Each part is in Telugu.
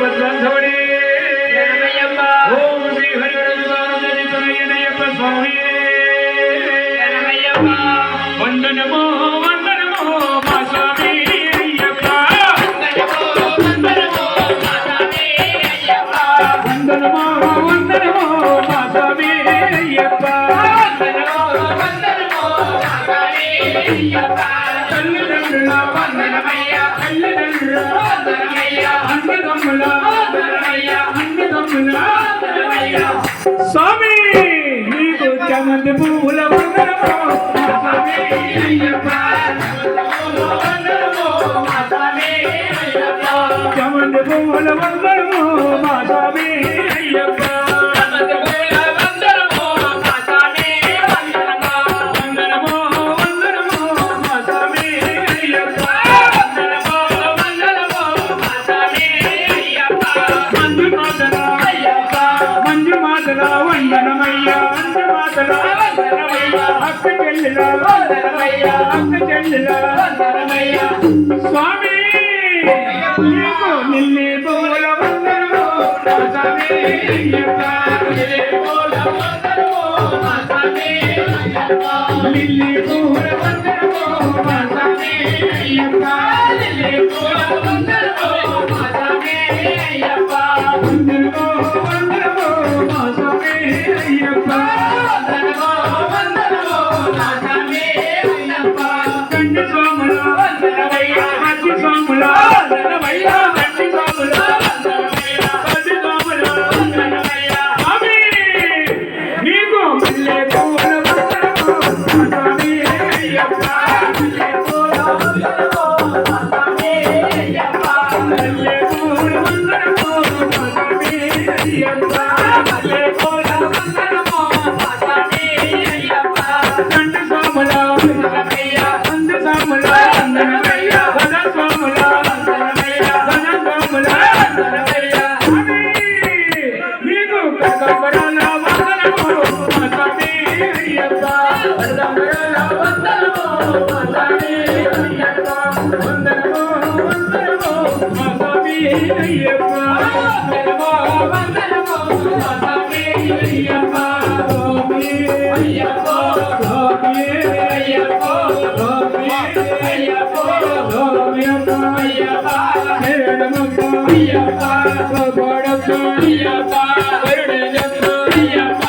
బద్వంధవడే ఓం శ్రీ హరిహరయ్యప్ప స్వామి వందనమో వందనమో మా స్వామి అయ్యప్ప వందనమో వందనమో మా స్వామి అయ్యప్ప తల్లిదండ్రుల వందనమయ్య తల్లిదండ్రుల వందనమయ్య అన్నదమ్ముల వందనమయ్య అన్నదమ్ముల వందనమయ్య స్వామి నీకు చామంతి పువ్వుల వందనమో మా స్వామి అయ్యప్ప వందనమో మా స్వామి అయ్యప్ప చామంతి పువ్వుల వందనమో మా స్వామి అయ్యప్ప వందనమయ్య అక్క చెల్లెల అక్క చెల్లెల స్వామి నీకు నిన్నే పూల వందనమో స్వామి అయ్యప్ప నిన్నే పూల వందనమో స్వామి అయ్యప్ప నిన్నే పూల వందనమో స్వామి అయ్యప్ప నిన్నే పూల వందనమో స్వామి అయ్యప్ప వందనమో వందనమో స్వామి అయ్యప్ప వందనమో వందనమో స్వామి అయ్యప్ప కంటి స్వాముల వందనమయ్య మట్టి స్వాముల వందనమయ్య మట్టి స్వాముల వందనమయ్య మట్టి స్వాముల వందనమయ్య స్వామి నీకు మల్లె పూల వందనమో స్వామి అయ్యప్ప మల్లె పూల వందనమో స్వామి అయ్యప్ప మల్లె పూల వందనమో స్వామి అయ్యప్ప మల్లె పూల వందనమో స్వామి అయ్యప్ప కంటి స్వాముల వందనమయ్య కంటి స్వాముల వందనమయ్య వద స్వాముల వందనమయ్య వద స్వాముల వందనమయ్య స్వామి నీకు కనకంబరాల వందనమో స్వామి అయ్యప్ప కనకంబరాల వందనమో స్వామి అయ్యప్ప వందనమో వందనమో స్వామి అయ్యప్ప వందనమో వందనమో స్వామి అయ్యప్ప స్వామి అయ్యప్ప స్వామి అయ్యప్ప స్వామి అయ్యప్ప స్వామి అయ్యప్ప శరణమప్ప అయ్యప్ప స్వగోడప్ప అయ్యప్ప కరుణజప్ప అయ్యప్ప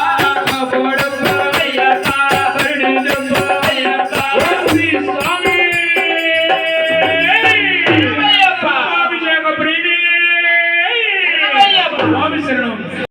స్వగోడప్ప అయ్యప్ప కరుణజప్ప అయ్యప్ప శ్రీ స్వామి అయ్యప్ప అభిషేక ప్రియుడే అయ్యప్ప స్వామి శరణం.